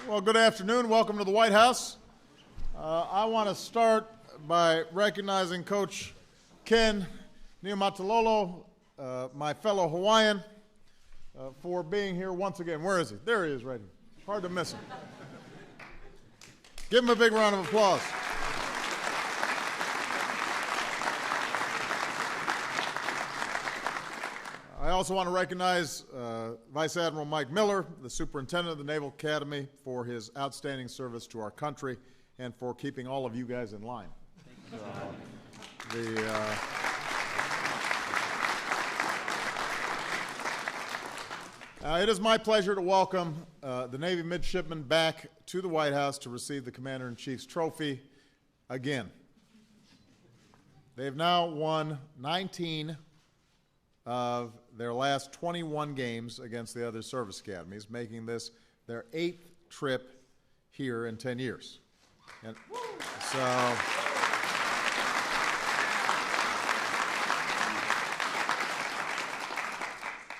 Well, good afternoon. Welcome to the White House. I want to start by recognizing Coach Ken Niumatalolo, my fellow Hawaiian, for being here once again. Where is he? There he is, right here. Hard to miss him. Give him a big round of applause. I also want to recognize Vice Admiral Mike Miller, the Superintendent of the Naval Academy, for his outstanding service to our country and for keeping all of you guys in line. It is my pleasure to welcome the Navy midshipmen back to the White House to receive the Commander-in-Chief's trophy again. They've now won 19 of their last 21 games against the other service academies, making this their 8th trip here in 10 years. And so,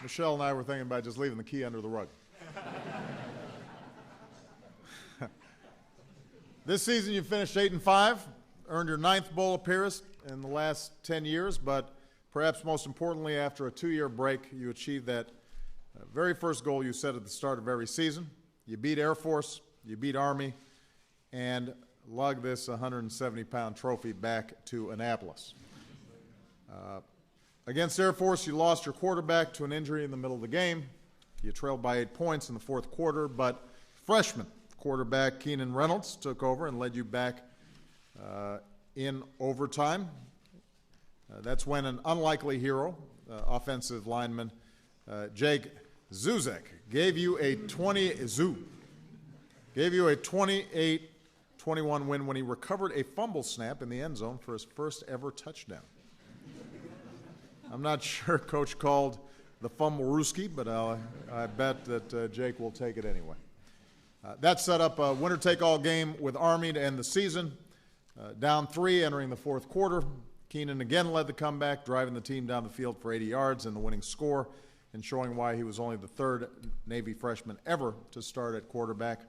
Michelle and I were thinking about just leaving the key under the rug. This season you finished 8-5, earned your 9th bowl appearance in the last 10 years, but perhaps most importantly, after a 2-year break, you achieved that very first goal you set at the start of every season. You beat Air Force, you beat Army, and lugged this 170-pound trophy back to Annapolis. Against Air Force, you lost your quarterback to an injury in the middle of the game. You trailed by 8 points in the fourth quarter, but freshman quarterback Keenan Reynolds took over and led you back in overtime. That's when an unlikely hero, offensive lineman Jake Zuzek, gave you a 28-21 win when he recovered a fumble snap in the end zone for his first ever touchdown. I'm not sure Coach called the fumble Ruski, but I bet that Jake will take it anyway. That set up a winner-take-all game with Army to end the season. Down 3 entering the fourth quarter. Keenan again led the comeback, driving the team down the field for 80 yards and the winning score, and showing why he was only the 3rd Navy freshman ever to start at quarterback.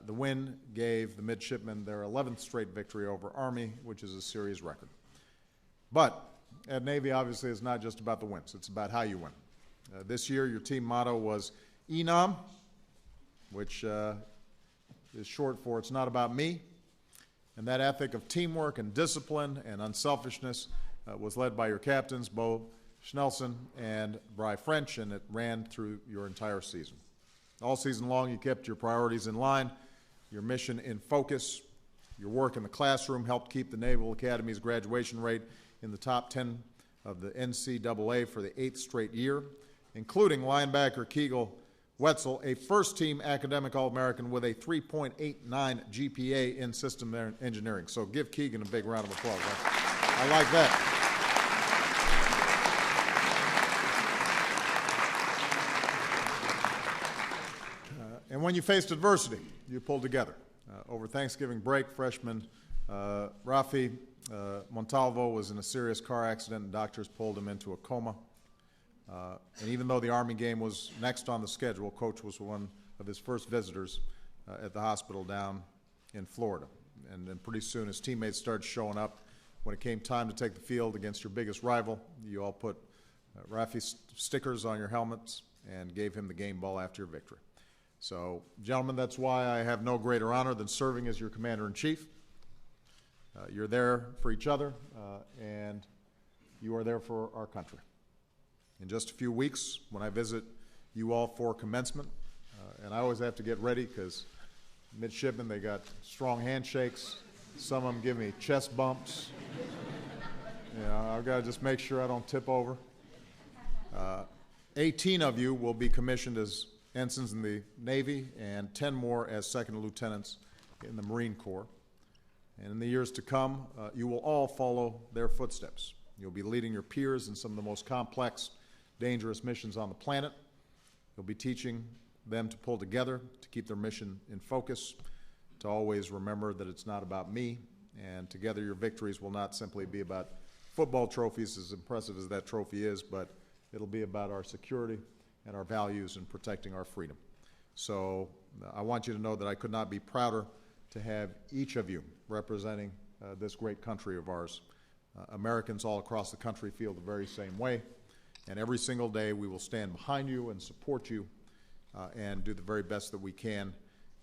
The win gave the midshipmen their 11th straight victory over Army, which is a series record. But at Navy, obviously, it's not just about the wins. It's about how you win. This year, your team motto was ENOM, which is short for It's Not About Me. And that ethic of teamwork and discipline and unselfishness was led by your captains, Bo Schnelson and Bry French, and it ran through your entire season. All season long, you kept your priorities in line, your mission in focus. Your work in the classroom helped keep the Naval Academy's graduation rate in the top 10 of the NCAA for the 8th straight year, including linebacker Keegan Wetzel, a first-team academic All-American with a 3.89 GPA in system engineering. So give Keegan a big round of applause. I like that. And when you faced adversity, you pulled together. Over Thanksgiving break, freshman Rafi Montalvo was in a serious car accident, and doctors pulled him into a coma. And even though the Army game was next on the schedule, Coach was one of his first visitors at the hospital down in Florida. And then pretty soon his teammates started showing up. When it came time to take the field against your biggest rival, you all put Rafi stickers on your helmets and gave him the game ball after your victory. So, gentlemen, that's why I have no greater honor than serving as your Commander-in-Chief. You're there for each other, and you are there for our country. In just a few weeks, when I visit you all for commencement, and I always have to get ready because midshipmen, they got strong handshakes. Some of them give me chest bumps. I've got to just make sure I don't tip over. 18 of you will be commissioned as ensigns in the Navy and 10 more as second lieutenants in the Marine Corps. And in the years to come, you will all follow their footsteps. You'll be leading your peers in some of the most complex, dangerous missions on the planet. You'll be teaching them to pull together, to keep their mission in focus, to always remember that it's not about me, and together your victories will not simply be about football trophies, as impressive as that trophy is, but it'll be about our security and our values in protecting our freedom. So I want you to know that I could not be prouder to have each of you representing this great country of ours. Americans all across the country feel the very same way, and every single day we will stand behind you and support you and do the very best that we can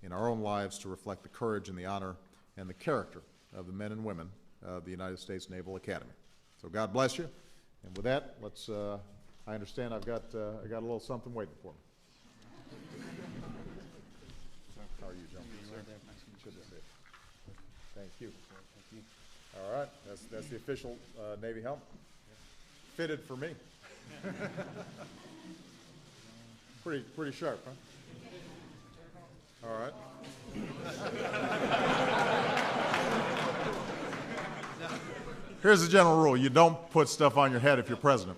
in our own lives to reflect the courage and the honor and the character of the men and women of the United States Naval Academy. So God bless you. And with that, let's, I understand I got a little something waiting for me. How are you, John? Thank you. All right, that's the official Navy helmet. Fitted for me. Pretty sharp, huh? All right. Here's the general rule: you don't put stuff on your head if you're president.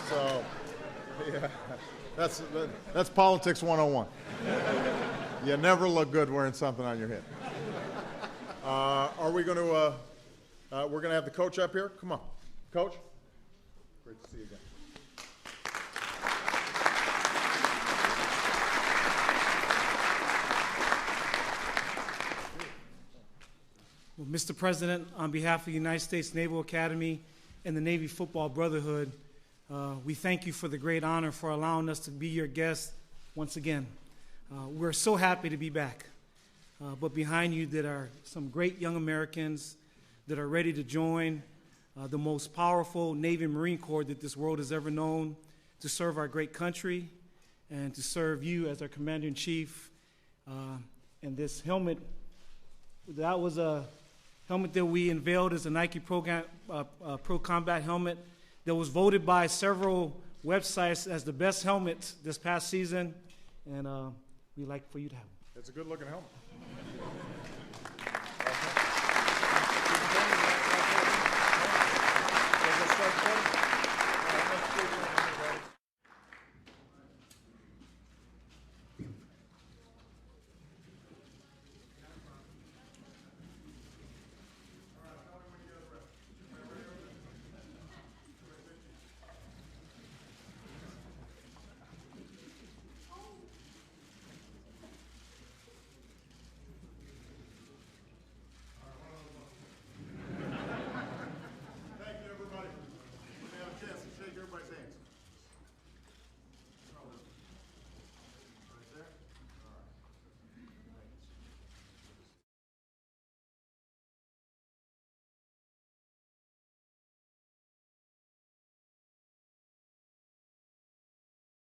So, yeah, that's politics 101. You never look good wearing something on your head. Are we going to? We're going to have the coach up here. Come on, Coach. Great to see you again. Well, Mr. President, on behalf of the United States Naval Academy and the Navy Football Brotherhood, we thank you for the great honor for allowing us to be your guest once again. We're so happy to be back. But behind you there are some great young Americans that are ready to join the most powerful Navy and Marine Corps that this world has ever known, to serve our great country and to serve you as our Commander-in-Chief. And this helmet, that was a helmet that we unveiled as a Nike Pro Combat helmet that was voted by several websites as the best helmet this past season, and we'd like for you to have it. It's a good-looking helmet.